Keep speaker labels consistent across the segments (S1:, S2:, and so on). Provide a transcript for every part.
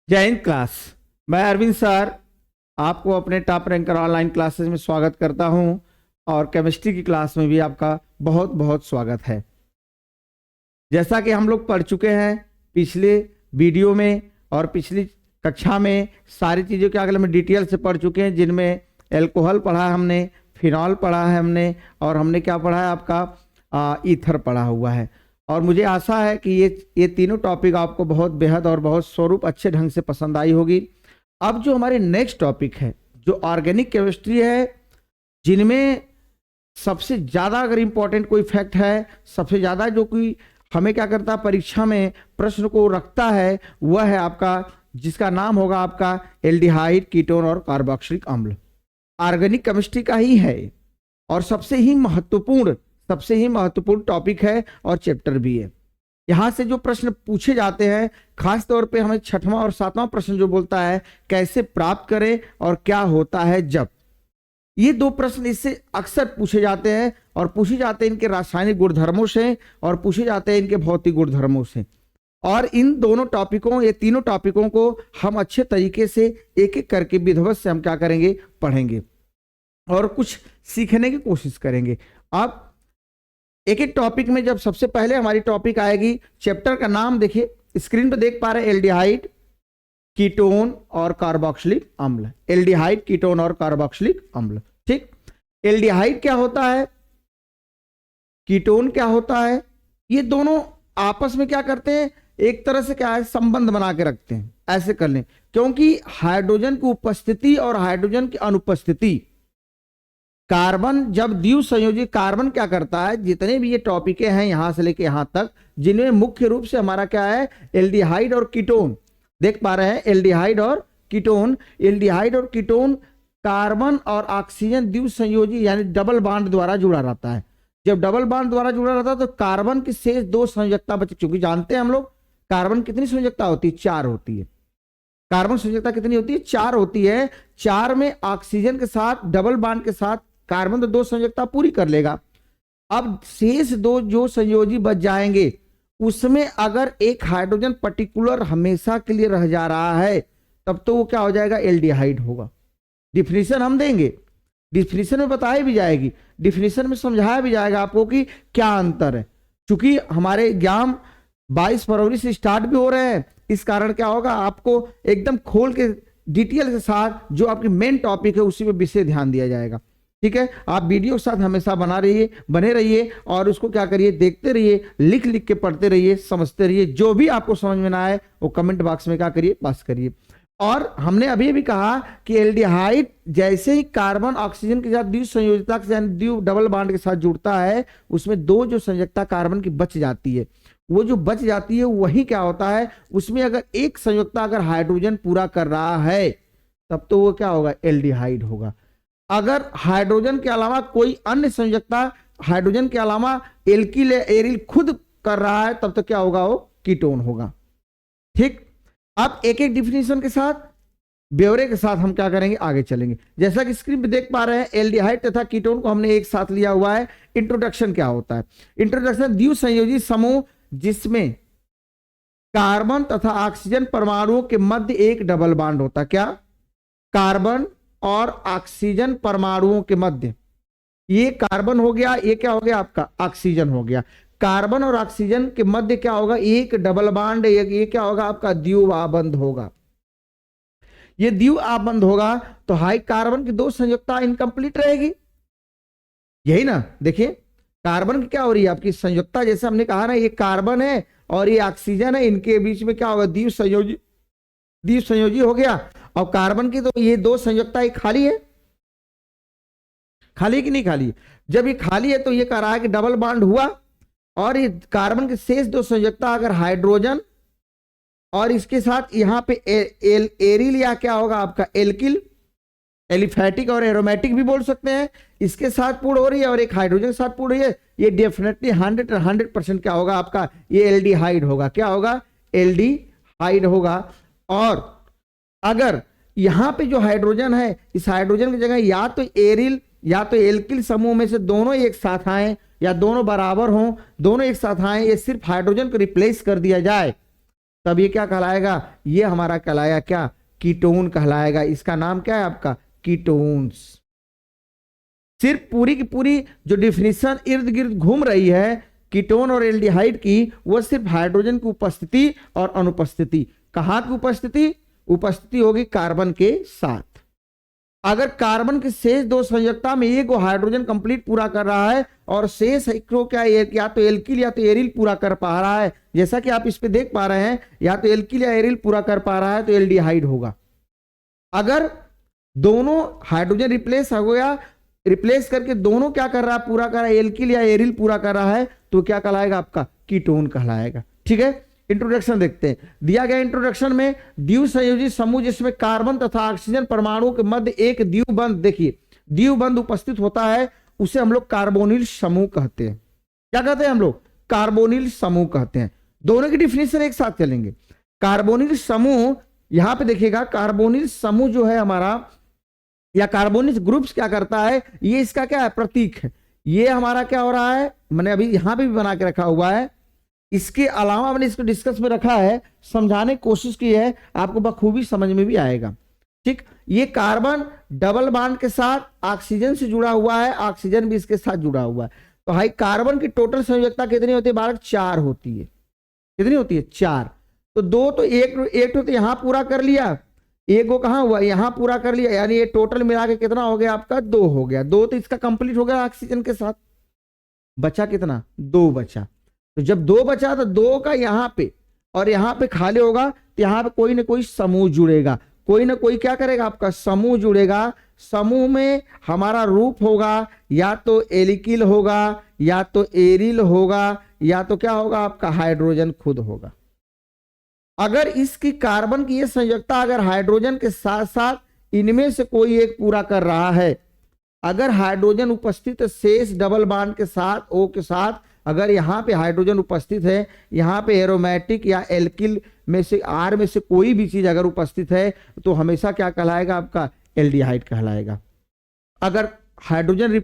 S1: जय हिंद क्लास। मैं अरविंद सर आपको अपने टॉप रैंकर ऑनलाइन क्लासेस में स्वागत करता हूं और केमिस्ट्री की क्लास में भी आपका बहुत बहुत स्वागत है। जैसा कि हम लोग पढ़ चुके हैं पिछले वीडियो में और पिछली कक्षा में सारी चीज़ों के अगले में डिटेल से पढ़ चुके हैं, जिनमें एल्कोहल पढ़ा है हमने, फिनॉल पढ़ा है हमने, और हमने क्या पढ़ा है आपका ईथर पढ़ा हुआ है। और मुझे आशा है कि ये तीनों टॉपिक आपको बहुत बेहद और बहुत स्वरूप अच्छे ढंग से पसंद आई होगी। अब जो हमारे नेक्स्ट टॉपिक है जो ऑर्गेनिक केमिस्ट्री है, जिनमें सबसे ज़्यादा अगर इम्पोर्टेंट कोई फैक्ट है, सबसे ज़्यादा जो कोई हमें क्या करता है परीक्षा में प्रश्न को रखता है, वह है आपका जिसका नाम होगा आपका एल्डिहाइड, कीटोन और कार्बोक्सिलिक अम्ल। ऑर्गेनिक केमिस्ट्री का ही है और सबसे ही महत्वपूर्ण टॉपिक है और चैप्टर भी है। यहाँ से जो प्रश्न पूछे जाते हैं, खास तौर पे हमें 6वां और 7वां प्रश्न जो बोलता है कैसे प्राप्त करें और क्या होता है जब, ये दो प्रश्न इससे अक्सर पूछे जाते हैं और पूछे जाते हैं इनके रासायनिक गुणधर्मों से और पूछे जाते हैं इनके भौतिक गुणधर्मों से। और इन दोनों टॉपिकों, ये तीनों टॉपिकों को हम अच्छे तरीके से एक एक करके विधिवत से हम क्या करेंगे, पढ़ेंगे और कुछ सीखने की कोशिश करेंगे। अब एक एक टॉपिक में जब सबसे पहले हमारी टॉपिक आएगी, चैप्टर का नाम देखिए स्क्रीन पे देख पा रहे हैं, एल्डिहाइड, कीटोन और कार्बोक्सिलिक अम्ल। एल्डिहाइड, कीटोन और कार्बोक्सिलिक अम्ल, ठीक। एल्डिहाइड क्या होता है, कीटोन क्या होता है, ये दोनों आपस में क्या करते हैं, एक तरह से क्या है संबंध बना के रखते हैं। ऐसे कर लें, क्योंकि हाइड्रोजन की उपस्थिति और हाइड्रोजन की अनुपस्थिति, कार्बन जब द्विसंयोजी, कार्बन क्या करता है, जितने भी ये टॉपिक हैं यहां से लेके यहां तक, जिनमें मुख्य रूप से हमारा क्या है एल्डिहाइड और कीटोन, देख पा रहे हैं एल्डिहाइड और कीटोन। एल्डिहाइड और कीटोन कार्बन और ऑक्सीजन द्विसंयोजी यानी डबल बॉन्ड द्वारा जुड़ा रहता है। जब डबल बॉन्ड द्वारा जुड़ा रहता है तो कार्बन की शेष दो संयोजकता बचे, क्योंकि जानते हैं हम लोग कार्बन कितनी संयोजकता होती है, 4 होती है। कार्बन संयोजकता कितनी होती है, 4 होती है। 4 में ऑक्सीजन के साथ डबल बॉन्ड के साथ कार्बन तो 2 संयोजकता पूरी कर लेगा। अब शेष 2 जो संयोजी बच जाएंगे, उसमें अगर एक हाइड्रोजन पर्टिकुलर हमेशा के लिए रह जा रहा है, तब तो वो क्या हो जाएगा, एल्डिहाइड होगा। डिफिनीशन हम देंगे, डिफिनीशन में बताई भी जाएगी, डिफिनीशन में समझाया भी जाएगा आपको कि क्या अंतर है। क्योंकि हमारे एग्जाम 22 फरवरी से स्टार्ट भी हो रहे हैं, इस कारण क्या होगा आपको एकदम खोल के डिटेल के साथ जो आपकी मेन टॉपिक है उसी में विशेष ध्यान दिया जाएगा। ठीक है, आप वीडियो के साथ हमेशा बने रहिए और उसको क्या करिए, देखते रहिए, लिख लिख के पढ़ते रहिए, समझते रहिए। जो भी आपको समझ में ना आए वो कमेंट बॉक्स में क्या करिए, पास करिए। और हमने अभी भी कहा कि एल्डिहाइड जैसे ही कार्बन ऑक्सीजन के साथ द्विसंयोजकता से यानी द्वि डबल बॉन्ड के साथ जुड़ता है, उसमें 2 जो संयोजकता कार्बन की बच जाती है, वो जो बच जाती है वही क्या होता है, उसमें अगर एक संयोजकता अगर हाइड्रोजन पूरा कर रहा है, तब तो वो क्या होगा, एल्डिहाइड होगा। अगर हाइड्रोजन के अलावा कोई अन्य संयोजकता हाइड्रोजन के अलावा एल्किल एरिल खुद कर रहा है, तब तो क्या होगा, वो कीटोन होगा। ठीक, अब एक एक डिफिनीशन के साथ ब्यौरे के साथ हम क्या करेंगे, आगे चलेंगे। जैसा कि स्क्रीन पे देख पा रहे हैं, एल्डिहाइड तथा कीटोन को हमने एक साथ लिया हुआ है। इंट्रोडक्शन क्या होता है, इंट्रोडक्शन द्विसंयोजी समूह जिसमें कार्बन तथा ऑक्सीजन परमाणुओं के मध्य एक डबल बॉन्ड होता है। क्या, कार्बन और ऑक्सीजन परमाणुओं के मध्य, ये कार्बन हो गया, ये क्या हो गया आपका ऑक्सीजन हो गया। कार्बन और ऑक्सीजन के मध्य क्या होगा, एक डबल बॉन्ड, ये क्या होगा आपका द्विआबंध होगा। ये द्विआबंध होगा तो हाई कार्बन की 2 संयोजकता इनकम्प्लीट रहेगी, यही ना। देखिए कार्बन की क्या हो रही है आपकी संयोजकता, जैसे हमने कहा ना, ये कार्बन है और ये ऑक्सीजन है, इनके बीच में क्या होगा, द्विसंयोजी हो गया। और कार्बन की तो ये 2 संयोजकता खाली है, खाली कि नहीं खाली। जब ये खाली है तो ये कह रहा है कि डबल बॉन्ड हुआ और ये कार्बन के शेष 2 संयोजकता अगर हाइड्रोजन और इसके साथ यहाँ पे एरिल या क्या होगा आपका एल्किल, एलिफैटिक और एरोमेटिक भी बोल सकते हैं, इसके साथ पूर्ण हो रही है और एक हाइड्रोजन के साथ पूर्ण हो रही है, ये डेफिनेटली 100% क्या होगा आपका, ये एल्डिहाइड होगा। क्या होगा, एल्डिहाइड होगा। और अगर यहाँ पे जो हाइड्रोजन है, इस हाइड्रोजन की जगह या तो एरिल या तो एल्किल समूह में से दोनों एक साथ आए या दोनों बराबर हों, दोनों एक साथ आए, ये सिर्फ हाइड्रोजन को रिप्लेस कर दिया जाए, तब ये क्या कहलाएगा, ये हमारा कहलाएगा क्या, कीटोन कहलाएगा। इसका नाम क्या है आपका, कीटोन्स। सिर्फ पूरी की पूरी जो डिफिनीशन इर्द गिर्द घूम रही है कीटोन और एल्डिहाइड की, वह सिर्फ हाइड्रोजन की उपस्थिति और अनुपस्थिति। कहाँ की उपस्थिति, उपस्थिति होगी कार्बन के साथ। अगर कार्बन के शेष दो संयोजकता में एक हाइड्रोजन कंप्लीट पूरा कर रहा है और शेष को क्या या तो एल्किल या तो एरिल पूरा कर पा रहा है, जैसा कि आप इस पे देख पा रहे हैं, या तो एल्किल या एरिल पूरा कर पा रहा है तो एल्डिहाइड होगा। अगर दोनों हाइड्रोजन रिप्लेस हो गया, रिप्लेस करके दोनों क्या कर रहा है, पूरा कर रहा है, एल्किल या एरिल पूरा कर रहा है, तो क्या कहलाएगा आपका, कीटोन कहलाएगा। ठीक है, इंट्रोडक्शन देखते हैं। दिया गया इंट्रोडक्शन में द्विसंयोजी समूह जिसमें कार्बन तथा ऑक्सीजन परमाणु के मध्य एक द्विबंध, देखिए द्विबंध उपस्थित होता है, उसे हम लोग कार्बोनिल समूह कहते हैं। क्या कहते हैं हम लोग, कार्बोनिल समूह कहते हैं। दोनों की डिफिनेशन एक साथ चलेंगे। कार्बोनिल समूह, यहां पे देखिएगा कार्बोनिल समूह जो है हमारा, या कार्बोनिल ग्रुप्स क्या करता है, ये इसका क्या है, प्रतीक है। ये हमारा क्या हो रहा है, मैंने अभी यहां पे भी बना के रखा हुआ है। इसके अलावा मैंने इसको डिस्कस में रखा है, समझाने की कोशिश की है, आपको बखूबी समझ में भी आएगा। ठीक, ये कार्बन डबल बॉन्ड के साथ ऑक्सीजन से जुड़ा हुआ है, ऑक्सीजन भी इसके साथ जुड़ा हुआ है। तो हाई कार्बन की टोटल संयोजकता कितनी होती है बालक, 4 होती है। कितनी होती है, 4। तो दो तो एक तो यहां पूरा कर लिया, एक वो कहां हुआ, यहां पूरा कर लिया, यानी ये टोटल मिला के कितना हो गया आपका, 2 हो गया। 2 तो इसका कंप्लीट हो गया ऑक्सीजन के साथ, बचा कितना, 2 बचा। तो जब 2 बचा तो 2 का यहां पे और यहां पे खाली होगा, तो यहां पे कोई ना कोई समूह जुड़ेगा, कोई ना कोई क्या करेगा आपका, समूह जुड़ेगा। समूह में हमारा रूप होगा, या तो एल्किल होगा, या तो एरिल होगा, या तो क्या होगा आपका, हाइड्रोजन खुद होगा। अगर इसकी कार्बन की ये संयोजकता अगर हाइड्रोजन के साथ साथ इनमें से कोई एक पूरा कर रहा है, अगर हाइड्रोजन उपस्थित शेष डबल बॉन्ड के साथ ओ के साथ, अगर यहाँ पे हाइड्रोजन उपस्थित है, यहाँ पे एरोमेटिक या एल्किल में से आर में से कोई भी चीज अगर उपस्थित है, तो हमेशा क्या कहलाएगा आपका, एल्डिहाइड कहलाएगा। अगर हाइड्रोजन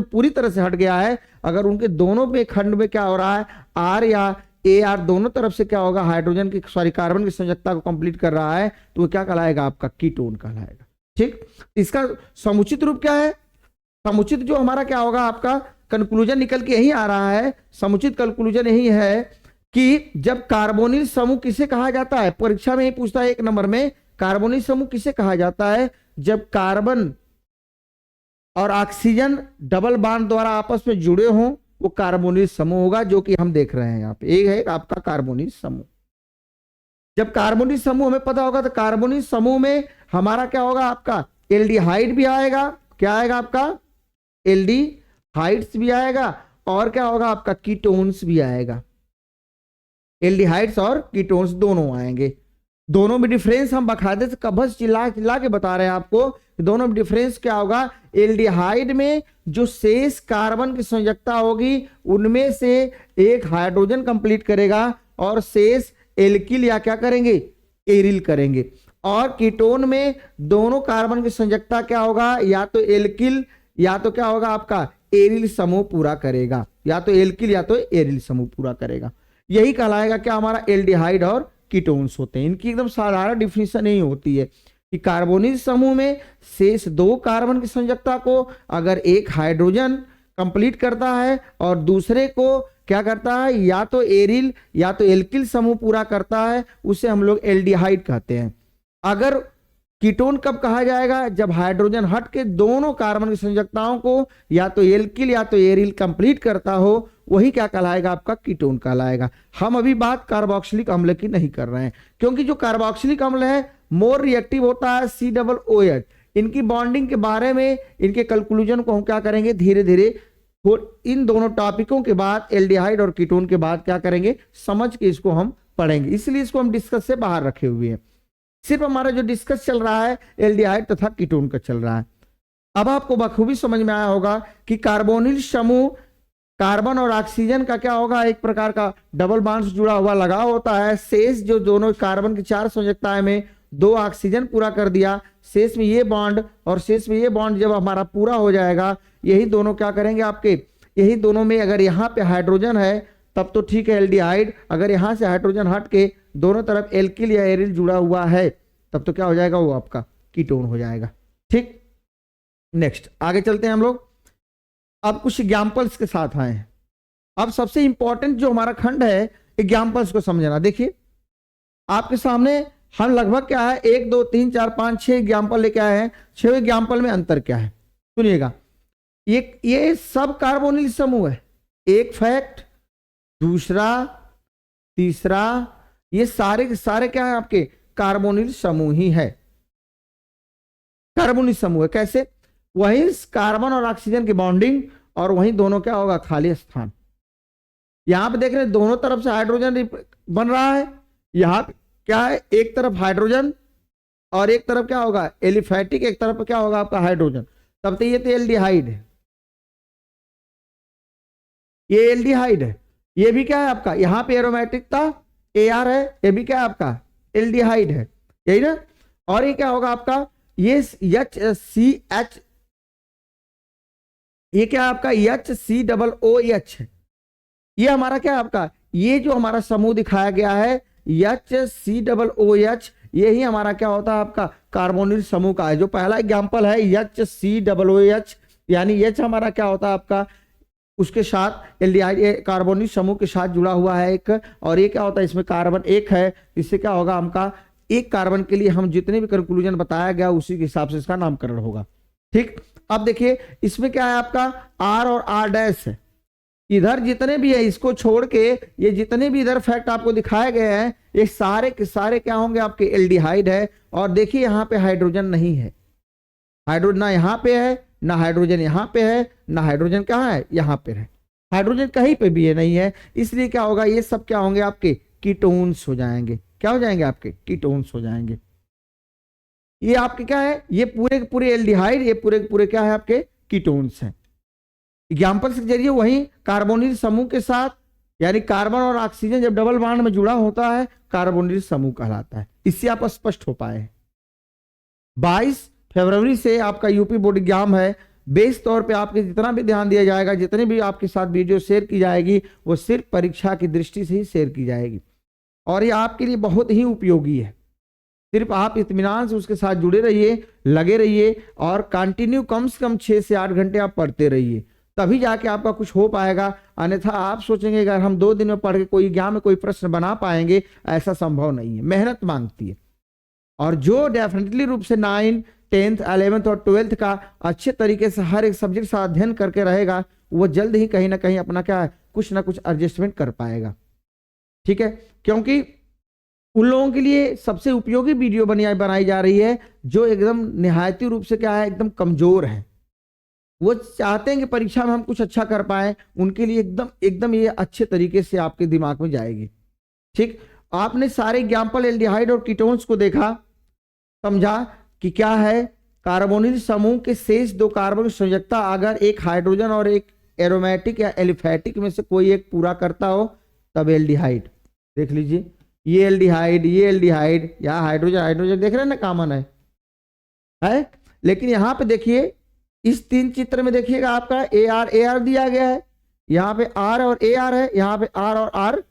S1: पूरी तरह से हट गया है, अगर उनके दोनों पे खंड में क्या हो रहा है, आर या ए आर दोनों तरफ से क्या होगा, हाइड्रोजन की कार्बन की संयोजकता को कंप्लीट कर रहा है, तो वो क्या कहलाएगा आपका, कीटोन कहलाएगा। ठीक, इसका समुचित रूप क्या है, समुचित जो हमारा क्या होगा आपका, कंक्लूजन निकल के यही आ रहा है, समुचित कंक्लूजन यही है कि जब कार्बोनिल समूह किसे कहा जाता है, परीक्षा में ही पूछता है 1 नंबर में, कार्बोनिल समूह किसे कहा जाता है, जब कार्बन और ऑक्सीजन डबल बॉन्ड द्वारा आपस में जुड़े हों, वो कार्बोनिल समूह होगा, जो कि हम देख रहे हैं यहाँ पे। एक है आपका कार्बोनिल समूह। जब कार्बोनिल समूह हमें पता होगा, तो कार्बोनिल समूह में हमारा क्या होगा आपका, एल्डिहाइड भी आएगा, क्या आएगा आपका, एल्डिहाइड्स भी आएगा, और क्या होगा आपका, कीटोन्स भी आएगा। एल्डिहाइड्स और कीटोन्स दोनों आएंगे। दोनों में डिफरेंस हम बकायदे से कबस चिल्ला के बता रहे हैं आपको, दोनों में डिफरेंस क्या होगा। एल्डिहाइड में जो शेष कार्बन की संयोजकता होगी, उनमें से एक हाइड्रोजन कंप्लीट करेगा और शेष एल्किल या क्या करेंगे, एरिल करेंगे। और कीटोन में दोनों कार्बन की संयोजकता क्या होगा, या तो एल्किल या तो क्या होगा आपका, एरिल समूह पूरा करेगा, या तो एल्किल या तो एरिल समूह पूरा करेगा। यही कहलाएगा क्या हमारा, एल्डिहाइड और कीटोन्स होते हैं। इनकी एकदम साधारण डिफिनेशन यही होती है कि कार्बोनिल समूह में शेष 2 कार्बन की संयोजकता को अगर एक हाइड्रोजन कंप्लीट करता है और दूसरे को क्या करता है, या तो एरिल या तो एल्किल समूह पूरा करता है, उसे हम लोग एल्डिहाइड कहते हैं। अगर कीटोन कब कहा जाएगा, जब हाइड्रोजन हट के दोनों कार्बन की संयोजकताओं को या तो एल्किल या तो एरिल कंप्लीट करता हो, वही क्या कहलाएगा आपका, कीटोन कहलाएगा। हम अभी बात कार्बोक्सिलिक अम्ल की नहीं कर रहे हैं, क्योंकि जो कार्बोक्सिलिक अम्ल है मोर रिएक्टिव होता है COOH। इनकी बॉन्डिंग के बारे में, इनके कंक्लूजन को हम क्या करेंगे, धीरे धीरे इन दोनों टॉपिकों के बाद, एल्डिहाइड और कीटोन के बाद क्या करेंगे, समझ के इसको हम पढ़ेंगे। इसलिए इसको हम डिस्कस से बाहर रखे हुए हैं। सिर्फ हमारा जो डिस्कस चल रहा है एल्डिहाइड तथा कीटोन का चल रहा है। अब आपको बखूबी समझ में आया होगा कि कार्बोनिल समूह कार्बन और ऑक्सीजन का क्या होगा, एक प्रकार का डबल बॉन्ड से जुड़ा हुआ लगाव होता है। शेष जो दोनों कार्बन की 4 संयोजकताएं में 2 ऑक्सीजन पूरा कर दिया, शेष में ये बॉन्ड और शेष में ये बॉन्ड जब हमारा पूरा हो जाएगा, यही दोनों क्या करेंगे आपके, यही दोनों में अगर यहाँ पे हाइड्रोजन है तब तो ठीक है एल्डिहाइड। अगर यहां से हाइड्रोजन हट के दोनों तरफ एल्किल या एरिल जुड़ा हुआ है तब तो क्या हो जाएगा, वो आपका कीटोन हो जाएगा। ठीक, नेक्स्ट आगे चलते हैं हम लोग। अब कुछ एग्जाम्पल्स के साथ आए हैं। अब सबसे इंपॉर्टेंट जो हमारा खंड है एग्जाम्पल्स को समझना। देखिए आपके सामने हम लगभग क्या है 1 2 3 4 5 6 एग्जाम्पल लेके आए हैं। 6 एग्जाम्पल में अंतर क्या है सुनिएगा। ये सब कार्बोनिल समूह है। एक फैक्ट, दूसरा, तीसरा, ये सारे के सारे क्या है आपके कार्बोनिल समूह ही है। कार्बोनिल समूह है कैसे, वहीं कार्बन और ऑक्सीजन की बॉन्डिंग और वहीं दोनों क्या होगा खाली स्थान। यहां पे देख रहे हैं दोनों तरफ से हाइड्रोजन बन रहा है। यहां पे क्या है, एक तरफ हाइड्रोजन और एक तरफ क्या होगा एलिफैटिक, एक तरफ क्या होगा आपका हाइड्रोजन। तब तो ये तो एल्डिहाइड है, ये एल्डिहाइड है। ये भी क्या है आपका, यहां पे एरोमेटिक था AR है, ये भी क्या है आपका एल्डिहाइड है, यही ना। और ये क्या होगा आपका ये HCH, ये क्या है आपका HCOOH है। ये हमारा क्या है आपका, ये जो हमारा समूह दिखाया गया है HCOOH, ये ही हमारा क्या होता है आपका कार्बोनिल समूह का है। जो पहला एग्जांपल है HCOOH, यानी H हमारा क्या होता है आपका उसके साथ एल्डिहाइड कार्बोनिल समूह के साथ जुड़ा हुआ है एक, और ये क्या होता है इसमें कार्बन एक है। इससे क्या होगा हमका एक कार्बन के लिए हम जितने भी कंक्लूजन बताया गया उसी के हिसाब से इसका नामकरण होगा। ठीक, अब देखिए इसमें क्या है आपका R और R' है। इधर जितने भी है इसको छोड़ के ये जितने भी इधर फैक्ट आपको दिखाए गए हैं ये सारे के सारे क्या होंगे आपके एल्डिहाइड है। और देखिए यहाँ पे हाइड्रोजन नहीं है, हाइड्रोजन ना यहाँ पे है ना हाइड्रोजन यहाँ पे है, ना हाइड्रोजन कहाँ है यहाँ पे है, हाइड्रोजन कहीं पे भी है नहीं है। इसलिए क्या होगा ये सब क्या होंगे आपके कीटोन्स हो जाएंगे। क्या हो जाएंगे आपके कीटोन्स हो जाएंगे। ये आपके क्या है, ये पूरे के पूरे एल्डिहाइड, ये पूरे के पूरे क्या है आपके कीटोन्स हैं। एग्जाम्पल्स के जरिए वही कार्बोनिल समूह के साथ, यानी कार्बन और ऑक्सीजन जब डबल बॉन्ड में जुड़ा होता है कार्बोनिल समूह कहलाता है। इससे आप स्पष्ट हो पाए। 22 फरवरी से आपका यूपी बोर्ड एग्जाम है। बेस तौर पे आपके जितना भी ध्यान दिया जाएगा, जितने भी आपके साथ वीडियो शेयर की जाएगी वो सिर्फ परीक्षा की दृष्टि से ही शेयर की जाएगी और ये आपके लिए बहुत ही उपयोगी है। सिर्फ आप इत्मीनान से उसके साथ जुड़े रहिए, लगे रहिए और कंटिन्यू कम से कम 6 से 8 घंटे आप पढ़ते रहिए, तभी जाके आपका कुछ हो पाएगा। अन्यथा आप सोचेंगे अगर हम 2 दिन में पढ़ के कोई एग्जाम में कोई प्रश्न बना पाएंगे, ऐसा संभव नहीं है। मेहनत मांगती है और जो डेफिनेटली रूप से 9, 10th, 11th और 12th का अच्छे तरीके से हर एक सब्जेक्ट का अध्ययन करके रहेगा वो जल्द ही कहीं ना कहीं अपना क्या है कुछ ना कुछ एडजस्टमेंट कर पाएगा। ठीक है, क्योंकि उन लोगों के लिए सबसे उपयोगी वीडियो बनाई जा रही है जो एकदम निहायती रूप से क्या है एकदम कमजोर है। वो चाहते हैं कि परीक्षा में हम कुछ अच्छा कर पाए, उनके लिए एकदम एकदम ये अच्छे तरीके से आपके दिमाग में जाएगी। ठीक, आपने सारे एग्जाम्पल एल्डिहाइड और कीटोन्स को देखा, समझा कि क्या है कार्बोनिल समूह के शेष 2 कार्बन संयोजकता अगर एक हाइड्रोजन और एक एरोमेटिक या एलिफैटिक में से कोई एक पूरा करता हो तब एल्डिहाइड। देख लीजिए ये एल्डिहाइड, ये एल्डिहाइड, या हाइड्रोजन हाइड्रोजन देख रहे हैं ना कॉमन है। लेकिन यहां पे देखिए इस 3 चित्र में देखिएगा आपका AR दिया गया है, यहाँ पे R और AR है, यहाँ पे R और R'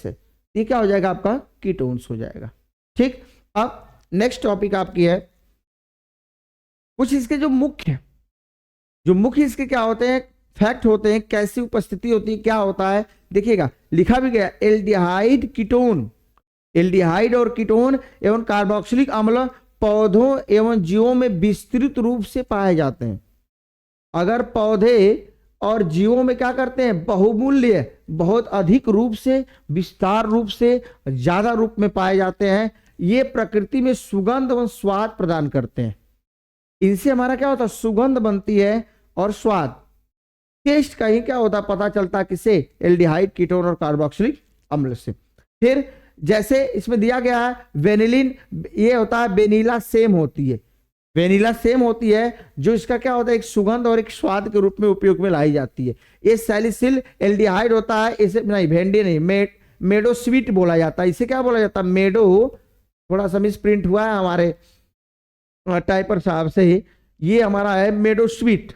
S1: है। ये क्या हो जाएगा आपका कीटोन्स हो जाएगा। ठीक, अब नेक्स्ट टॉपिक आपकी है कुछ इसके जो मुख्य इसके क्या होते हैं फैक्ट होते हैं, कैसी उपस्थिति होती है, क्या होता है। देखिएगा लिखा भी गया एल्डिहाइड कीटोन, एल्डिहाइड और कीटोन एवं कार्बोक्सिलिक अम्ल पौधों एवं जीवों में विस्तृत रूप से पाए जाते हैं। अगर पौधे और जीवों में क्या करते हैं बहुमूल्य बहुत अधिक रूप से विस्तार रूप से ज्यादा रूप में पाए जाते हैं, ये प्रकृति में सुगंध व स्वाद प्रदान करते हैं। इनसे हमारा क्या होता है सुगंध बनती है और स्वाद टेस्ट कहीं क्या होता पता चलता किसे एल्डिहाइड कीटोन और कार्बोक्सिलिक अम्ल से। फिर जैसे इसमें दिया गया है वेनिलिन, ये होता है वेनिला सेम होती है, वेनिला सेम होती है जो इसका क्या होता है एक सुगंध और एक स्वाद के रूप में उपयोग में लाई जाती है। ये सैलिसिल एल्डिहाइड होता है, इसे नहीं भेंडी नहीं मेडो स्वीट बोला जाता है। इसे क्या बोला जाता है मेडो, थोड़ा सा मिस प्रिंट हुआ है हमारे टाइपर साहब से ही, ये हमारा है मेडो स्वीट।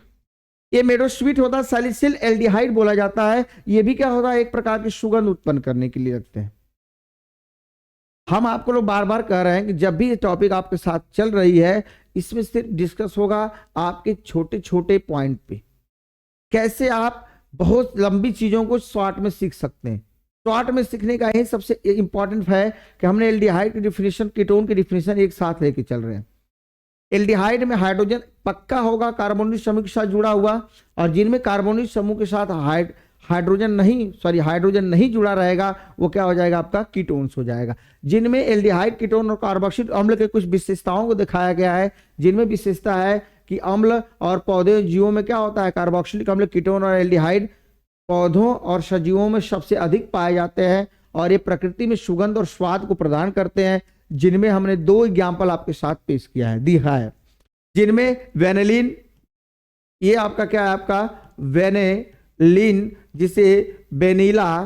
S1: ये मेडोस्वीट होता है, सैलिसिल एल्डिहाइड बोला जाता है। ये भी क्या होता है, एक प्रकार की सुगंध उत्पन्न करने के लिए रखते हैं। हम आपको लोग बार बार कह रहे हैं कि जब भी ये टॉपिक आपके साथ चल रही है, इसमें सिर्फ डिस्कस होगा आपके छोटे छोटे पॉइंट पे, कैसे आप बहुत लंबी चीजों को शॉर्ट में सीख सकते हैं। शॉर्ट में सीखने का यही सबसे इंपॉर्टेंट है कि हमने एल्डिहाइड की डिफिनेशन, कीटोन की डिफिनेशन एक साथ लेके चल रहे हैं। एल्डिहाइड में हाइड्रोजन पक्का होगा कार्बोनिल समूह के साथ जुड़ा हुआ, और जिनमें कार्बोनिल समूह के साथ हाइड्रोजन नहीं जुड़ा रहेगा, वो क्या हो जाएगा, आपका कीटोन्स हो जाएगा। जिनमें एल्डिहाइड, कीटोन और कार्बोक्सिल अम्ल के कुछ विशेषताओं को दिखाया गया है, जिनमें विशेषता है कि अम्ल और पौधे जीवों में क्या होता है, कार्बोक्सिलिक अम्ल, कीटोन और एल्डिहाइड पौधों और सजीवों में सबसे अधिक पाए जाते हैं, और ये प्रकृति में सुगंध और स्वाद को प्रदान करते हैं। जिनमें हमने 2 एग्जाम्पल आपके साथ पेश किया है, दिखा है, जिनमें वेनिलीन, ये आपका क्या है, आपका वेनिलीन, जिसे वेनिला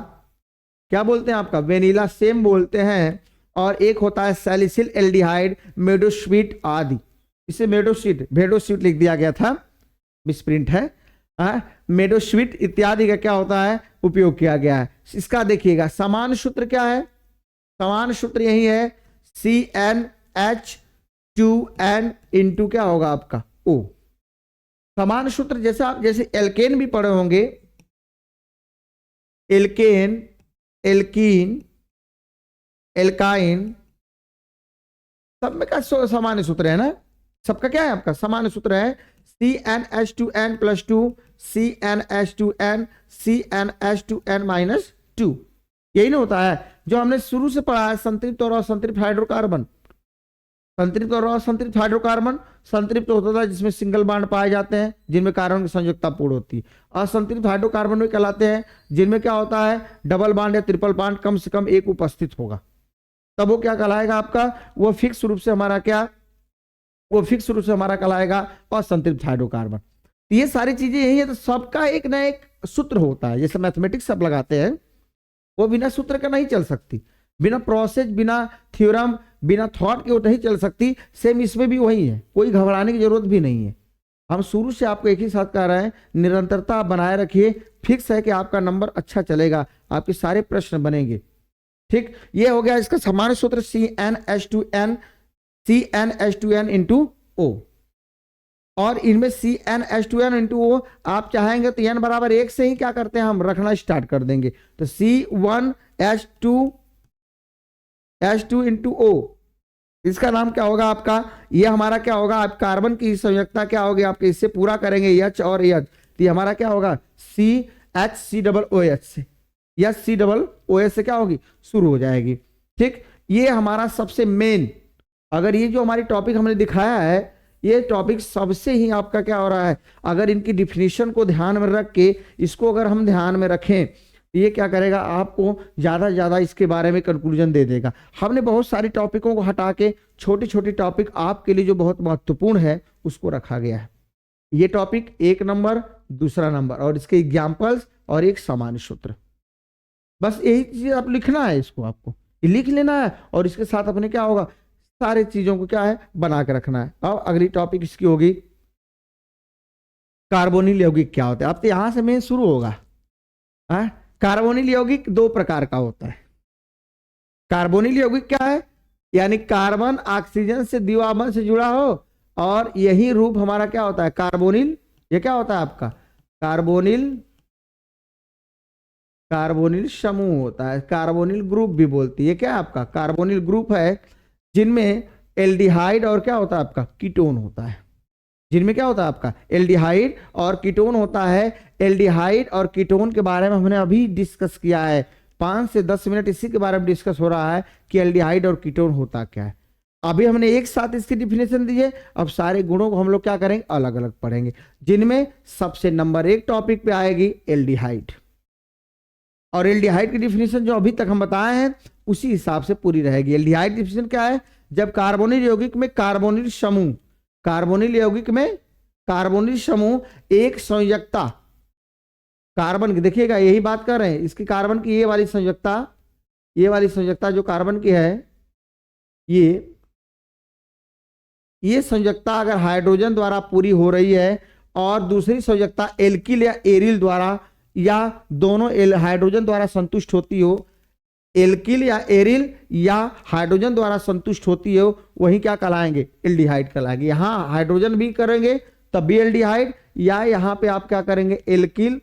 S1: क्या बोलते हैं, आपका वेनिला सेम बोलते हैं, और एक होता है सैलिसिल एल्डिहाइड, मेडोस्वीट आदि। इसे भेडोस्वीट लिख दिया गया था, मिसप्रिंट है, मेडोस्वीट इत्यादि का क्या होता है, उपयोग किया गया है। इसका देखिएगा समान सूत्र क्या है, समान सूत्र यही है, CnH2n इंटू क्या होगा आपका O। समान सूत्र जैसे आप जैसे एल्केन भी पढ़े होंगे, एल्केन, एल्कीन, एल्काइन, सब में का सामान्य सूत्र है ना, सबका क्या है, आपका सामान्य सूत्र है CnH2n + 2 CnH2n CnH2n-2। यही ना होता है जो हमने शुरू से पढ़ा है, संतृप्त और असंतृप्त हाइड्रोकार्बन। संतृप्त और असंतृप्त हाइड्रोकार्बन, संतृप्त होता है जिसमें सिंगल बॉन्ड पाए जाते हैं, जिनमें कार्बन की संयोजकता पूर्ण होती है। असंतृप्त हाइड्रोकार्बन भी कहलाते हैं जिनमें क्या होता है, डबल बॉन्ड या ट्रिपल बॉन्ड कम से कम एक उपस्थित होगा, तब वो क्या कहलाएगा आपका, वो फिक्स रूप से हमारा कहलाएगा असंतृप्त हाइड्रोकार्बन। ये सारी चीजें यही है, तो सबका एक ना एक सूत्र होता है। जैसे मैथमेटिक्स सब लगाते हैं, वो बिना सूत्र का नहीं चल सकती, बिना प्रोसेस, बिना थ्योरम, बिना थॉट के वो नहीं चल सकती। सेम इसमें भी वही है, कोई घबराने की जरूरत भी नहीं है। हम शुरू से आपको एक ही साथ कह रहे हैं, निरंतरता आप बनाए रखिए, फिक्स है कि आपका नंबर अच्छा चलेगा, आपके सारे प्रश्न बनेंगे। ठीक, ये हो गया इसका समान सूत्र CnH2n इंटू O, और इनमें CnH2n इंटू O आप चाहेंगे तो n बराबर 1 से ही क्या करते हैं, हम रखना स्टार्ट कर देंगे। तो C1H2 इंटू O, इसका नाम क्या होगा आपका, ये हमारा क्या होगा, आप कार्बन की संयोजकता क्या होगी आपके, इससे पूरा करेंगे H और H, तो ये हमारा क्या होगा CHCOOH से, या COOH से क्या होगी, शुरू हो जाएगी। ठीक, ये हमारा सबसे मेन, अगर ये जो हमारी टॉपिक हमने दिखाया है, ये टॉपिक सबसे ही आपका क्या हो रहा है, अगर इनकी डिफिनीशन को ध्यान में रख के, इसको अगर हम ध्यान में रखें, ये क्या करेगा, आपको ज्यादा से ज्यादा इसके बारे में कंक्लूजन दे देगा। हमने बहुत सारी टॉपिकों को हटा के छोटी छोटी टॉपिक आपके लिए जो बहुत महत्वपूर्ण है उसको रखा गया है। ये टॉपिक 1 नंबर, दूसरा नंबर, और इसके एग्जाम्पल्स और एक सामान्य सूत्र, बस यही चीज आप लिखना है, इसको आपको लिख लेना है, और इसके साथ अपने क्या होगा, सारे चीजों को क्या है, बना के रखना है। अब अगली टॉपिक इसकी होगी कार्बोनिल यौगिक क्या होता है। अब तो यहां से मेन शुरू होगा। कार्बोनिल यौगिक 2 प्रकार का होता है। कार्बोनिल यौगिक क्या है, यानी कार्बन ऑक्सीजन से द्विआबंध से जुड़ा हो, और यही रूप हमारा क्या होता है, कार्बोनिल। ये क्या होता है आपका, कार्बोनिल समूह होता है, कार्बोनिल ग्रुप भी बोलती है। ये क्या है आपका कार्बोनिल ग्रुप है, जिनमें एल्डिहाइड और क्या होता है आपका कीटोन होता है। जिनमें क्या होता है आपका एल्डिहाइड और कीटोन होता है। एल्डिहाइड और कीटोन के बारे में हमने अभी डिस्कस किया है, 5 से 10 मिनट इसी के बारे में डिस्कस हो रहा है कि एल्डिहाइड और कीटोन होता क्या है। अभी हमने एक साथ इसकी डिफिनेशन दी है, अब सारे गुणों को हम लोग क्या करेंगे, अलग अलग पढ़ेंगे, जिनमें सबसे नंबर 1 टॉपिक पे आएगी एल्डिहाइड। और एल्डिहाइड की डिफिनेशन जो अभी तक हम बताए हैं उसी हिसाब से पूरी रहेगी। एल्डिहाइड डिफिनेशन क्या है, जब कार्बोनिल यौगिक में कार्बोनिल समूह एक संयोजकता कार्बन की, देखिएगा यही बात कर रहे हैं, इसकी कार्बन की ये वाली संयोजकता जो कार्बन की है, ये संयोजकता अगर हाइड्रोजन द्वारा पूरी हो रही है और दूसरी संयोजकता एल्किल या एरिल द्वारा या दोनों हाइड्रोजन द्वारा संतुष्ट होती हो, एल्किल या एरिल या हाइड्रोजन द्वारा संतुष्ट होती हो, वही क्या कहलाएंगे, एल्डिहाइड कहलाएंगे। यहां हाइड्रोजन भी करेंगे तब भी एल्डिहाइड, या यहां पे आप क्या करेंगे, एल्किल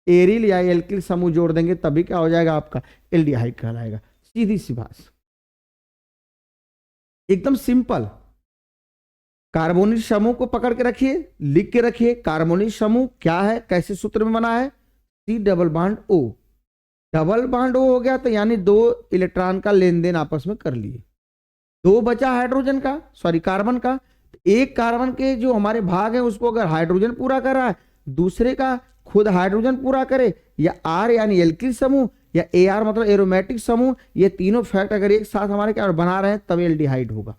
S1: एरिल या एल्किल समूह जोड़ देंगे तभी क्या हो जाएगा आपका, एल्डिहाइड कहलाएगा। सीधी सी बात, एकदम सिंपल। कार्बोनिल समूह को पकड़ के रखिए, लिख के रखिए, कार्बोनिल समूह क्या है, कैसे सूत्र में बना है, C double bond O। Double bond O हो गया तो यानी 2 इलेक्ट्रॉन का लेन देन आपस में कर लिए, 2 बचा हाइड्रोजन का, सॉरी कार्बन का। एक कार्बन के जो हमारे भाग है उसको अगर हाइड्रोजन पूरा कर रहा है, दूसरे का खुद हाइड्रोजन पूरा करे, या R यानी एल्किल समूह, या AR मतलब एरोमेटिक समूह, ये तीनों फैक्ट अगर एक साथ हमारे क्या बना रहे हैं तब एल्डिहाइड होगा।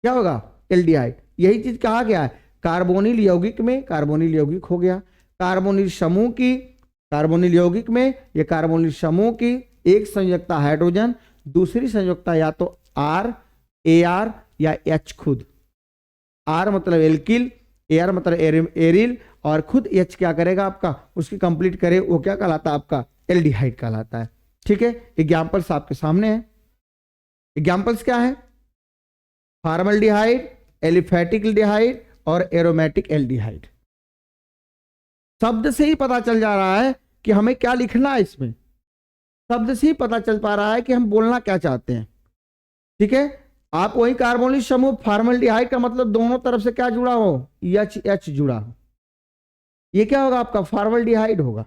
S1: क्या होगा, एल्डिहाइड। यही चीज कहा गया है कार्बोनिल यौगिक में, कार्बोनिल यौगिक हो गया, कार्बोनिल समूह की, कार्बोनिल यौगिक में ये कार्बोनिल समूह की एक संयोजकता हाइड्रोजन, दूसरी संयोजकता या तो R, AR या H खुद। R मतलब एल्किल, AR मतलब एरिल, और खुद H क्या करेगा आपका, उसकी कंप्लीट करे, वो क्या कहलाता है आपका, एल्डिहाइड कहलाता है। ठीक है, एग्जाम्पल्स आपके सामने है। एग्जाम्पल्स क्या है, फॉर्मल्डिहाइड, एलिफेटिक एल्डिहाइड और एरोमेटिक एल्डिहाइड। शब्द से ही पता चल जा रहा है कि हमें क्या लिखना है इसमें, शब्द से ही पता चल पा रहा है कि हम बोलना क्या चाहते हैं। ठीक है, आप वही कार्बोनिल समूह फॉर्मल्डिहाइड का मतलब दोनों तरफ से क्या जुड़ा हो, H जुड़ा हो, ये क्या होगा आपका, फॉर्मल्डिहाइड होगा।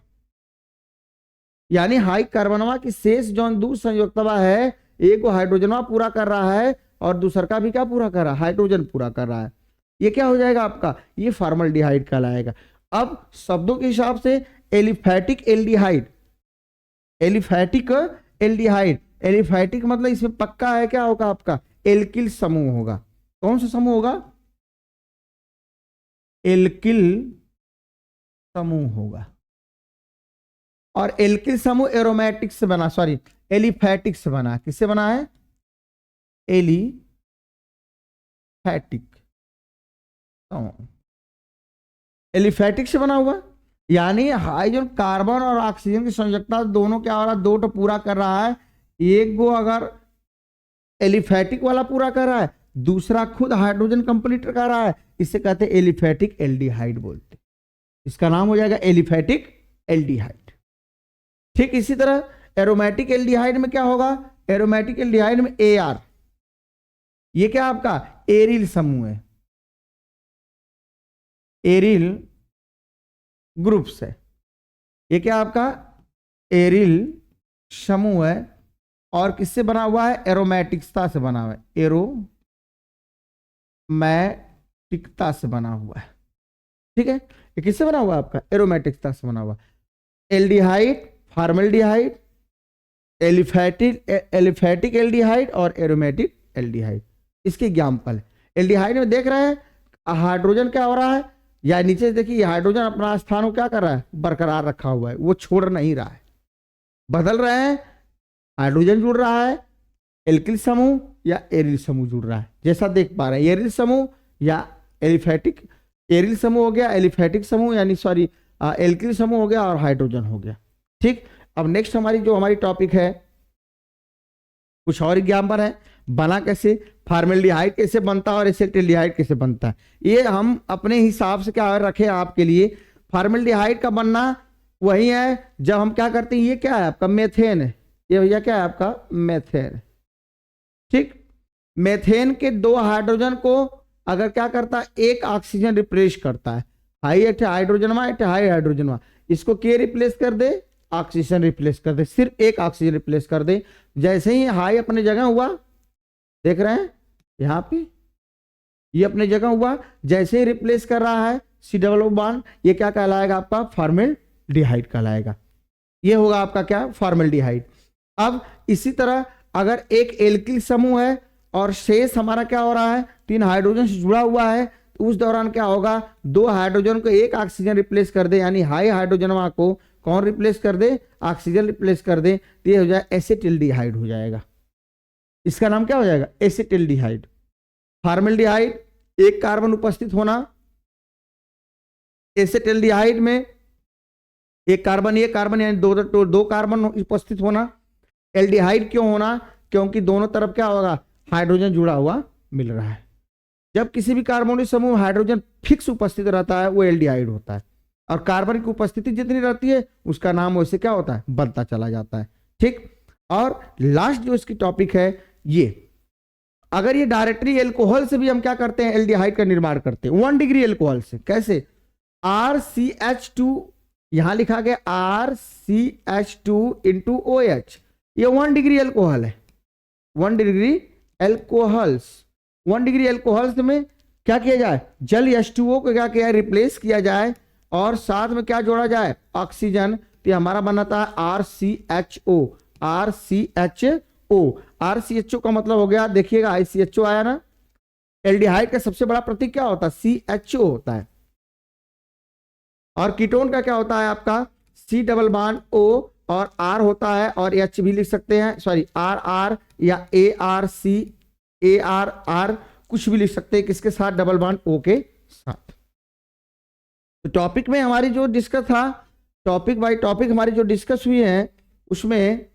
S1: यानी हाई कार्बनवा की शेष जो दूर संयोजकता है, एक को हाइड्रोजनवा पूरा कर रहा है और दूसर का भी क्या पूरा कर रहा है, हाइड्रोजन पूरा कर रहा है, ये क्या हो जाएगा आपका, ये फॉर्मल्डिहाइड कहलाएगा। अब शब्दों के हिसाब से aliphatic aldehyde, aliphatic aldehyde, aliphatic मतलब इसमें पक्का है क्या होगा आपका, एल्किल समूह होगा। कौन सा समूह होगा, एल्किल समूह होगा। और एल्किल समूह एरोमेटिक से बना, सॉरी एलिफेटिक से बना, किससे बना है, एलिफेटिक, एलिफेटिक से बना हुआ। यानी हाइड्रोजन कार्बन और ऑक्सीजन की संयोजकता दोनों क्या हो रहा है, 2 तो पूरा कर रहा है, एक को अगर एलिफेटिक वाला पूरा कर रहा है, दूसरा खुद हाइड्रोजन कंप्लीट कर रहा है, इसे कहते हैं एलिफेटिक एल्डिहाइड बोलते हैं। इसका नाम हो जाएगा एलिफेटिक एल्डिहाइड। ठीक इसी तरह एरोमेटिक एल्डिहाइड में क्या होगा, एरोमेटिक एल्डिहाइड में AR, ये क्या आपका एरिल समूह है, एरिल ग्रुप से, ये क्या आपका एरिल समूह है, और किससे बना हुआ है, एरोमेटिकता से बना हुआ है, एरोमेटिकता से बना हुआ है। ठीक है, ये किससे बना हुआ है आपका, एरोमेटिकता से बना हुआ। एल्डिहाइड, फॉर्मल्डिहाइड, एलिफेटिक एल्डिहाइड और एरोमेटिक एल्डिहाइड, इसके एग्जाम्पल। एल्डिहाइड में देख रहे हैं हाइड्रोजन क्या हो रहा है, या नीचे देखिए हाइड्रोजन अपना स्थान को क्या कर रहा है, बरकरार रखा हुआ है, वो छोड़ नहीं रहा है, बदल रहे हैं, हाइड्रोजन जुड़ रहा है, एल्किल समूह या एरिल समूह जुड़ रहा है, जैसा देख पा रहे हैं, एरिल समूह या एलिफेटिक, एरिल समूह हो गया, एलिफेटिक समूह यानी सॉरी एल्किल समूह हो गया, और हाइड्रोजन हो गया। ठीक, अब नेक्स्ट हमारी टॉपिक है, कुछ और एग्जाम्पल है, बना कैसे, फॉर्मल्डिहाइड कैसे बनता है और एसिटिल्डिहाइड कैसे बनता है, ये हम अपने हिसाब से क्या रखे आपके लिए। फॉर्मल्डिहाइड का बनना वही है जब हम क्या करते हैं, ये क्या है आपका मेथेन है, ये भैया क्या है आपका मेथेन। ठीक, मेथेन के 2 हाइड्रोजन को अगर क्या करता है, एक ऑक्सीजन रिप्लेस करता है, हाई हाइड्रोजनवा हाई हाइड्रोजनवा, इसको के रिप्लेस कर दे, ऑक्सीजन रिप्लेस कर दे, सिर्फ एक ऑक्सीजन रिप्लेस कर दे। जैसे ही हाई अपने जगह हुआ, देख रहे हैं यहां पे ये अपने जगह हुआ, जैसे ही रिप्लेस कर रहा है C डबल बॉन्ड, ये क्या कहलाएगा आपका, फॉर्मल्डिहाइड कहलाएगा। ये होगा आपका क्या, फॉर्मल्डिहाइड। अब इसी तरह अगर एक एल्किल समूह है और शेष हमारा क्या हो रहा है, 3 हाइड्रोजन से जुड़ा हुआ है, तो उस दौरान क्या होगा, 2 हाइड्रोजन को एक ऑक्सीजन रिप्लेस कर दे, यानी हाई हाइड्रोजन को कौन रिप्लेस कर दे, ऑक्सीजन रिप्लेस कर दे, तो ये हो जाए एसिटिल्डिहाइड हो जाएगा। इसका नाम क्या हो जाएगा, एसिटिल्डिहाइड। फॉर्मल्डिहाइड, एक कार्बन उपस्थित होना, एसेटल्डिहाइड में एक कार्बन यानी दो कार्बन उपस्थित होना। एल्डिहाइड क्यों होना? क्योंकि दोनों तरफ क्या होगा, हाइड्रोजन जुड़ा हुआ मिल रहा है। जब किसी भी कार्बोनिल समूह में हाइड्रोजन फिक्स उपस्थित रहता है वो एल्डिहाइड होता है, और कार्बन की उपस्थिति जितनी रहती है उसका नाम वैसे क्या होता है, बढ़ता चला जाता है। ठीक। और लास्ट जो इसकी टॉपिक है ये, अगर ये डायरेक्टली एल्कोहल से भी हम क्या करते हैं, एल्डिहाइड का निर्माण करते हैं 1 डिग्री एल्कोहल से। कैसे? RCH2, यहां लिखा गया RCH2 इंटू OH, ये 1 डिग्री एल्कोहल है। 1 डिग्री एल्कोहल्स, 1 डिग्री एल्कोहल्स में क्या किया जाए, जल H2O को क्या किया है, रिप्लेस किया जाए, और साथ में क्या जोड़ा जाए, ऑक्सीजन। तो हमारा बनाता है RCHO। RCHO का मतलब हो गया, देखिएगा ICHO आया ना। एल्डिहाइड का सबसे बड़ा प्रतीक क्या होता है, CHO होता है। और कीटोन का क्या होता है आपका, C डबल बॉन्ड O, और R होता है, और H भी लिख सकते हैं, सॉरी RR या AR कुछ भी लिख सकते हैं, किसके साथ, डबल बॉन्ड O के साथ। तो टॉपिक में हमारी जो डिस्कस था, टॉपिक बाय टॉपिक हमारी जो डिस्कस हुई है, उसमें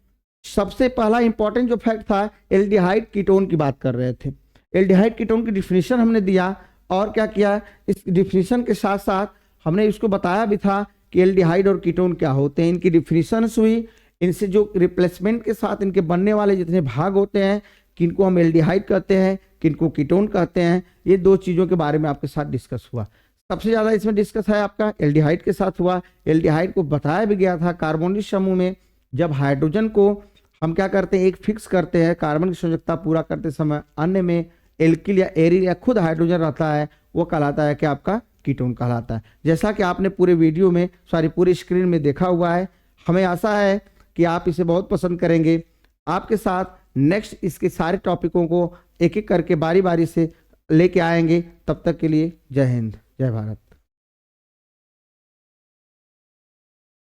S1: सबसे पहला इंपॉर्टेंट जो फैक्ट था, एल्डिहाइड कीटोन की बात कर रहे थे। एल्डिहाइड कीटोन की डिफिनीशन हमने दिया, और क्या किया, इस डिफिनीशन के साथ साथ हमने इसको बताया भी था कि एल्डिहाइड और कीटोन क्या होते हैं, इनकी डिफिनीशन हुई, इनसे जो रिप्लेसमेंट के साथ इनके बनने वाले जितने भाग होते हैं, किनको हम एल्डिहाइड कहते हैं, किनको कीटोन कहते हैं, ये 2 चीज़ों के बारे में आपके साथ डिस्कस हुआ। सबसे ज़्यादा इसमें डिस्कस है आपका एल्डिहाइड के साथ हुआ। एल्डिहाइड को बताया भी गया था, कार्बोनिल समूह में जब हाइड्रोजन को हम क्या करते हैं, एक फिक्स करते हैं, कार्बन की संयोजकता पूरा करते समय अन्य में एल्किल या एरिल या खुद हाइड्रोजन रहता है, वो कहलाता है कि आपका कीटोन कहलाता है। जैसा कि आपने पूरे वीडियो में, सॉरी पूरी स्क्रीन में देखा हुआ है। हमें आशा है कि आप इसे बहुत पसंद करेंगे। आपके साथ नेक्स्ट इसके सारे टॉपिकों को एक एक करके बारी बारी से लेके आएंगे। तब तक के लिए जय हिंद, जय भारत।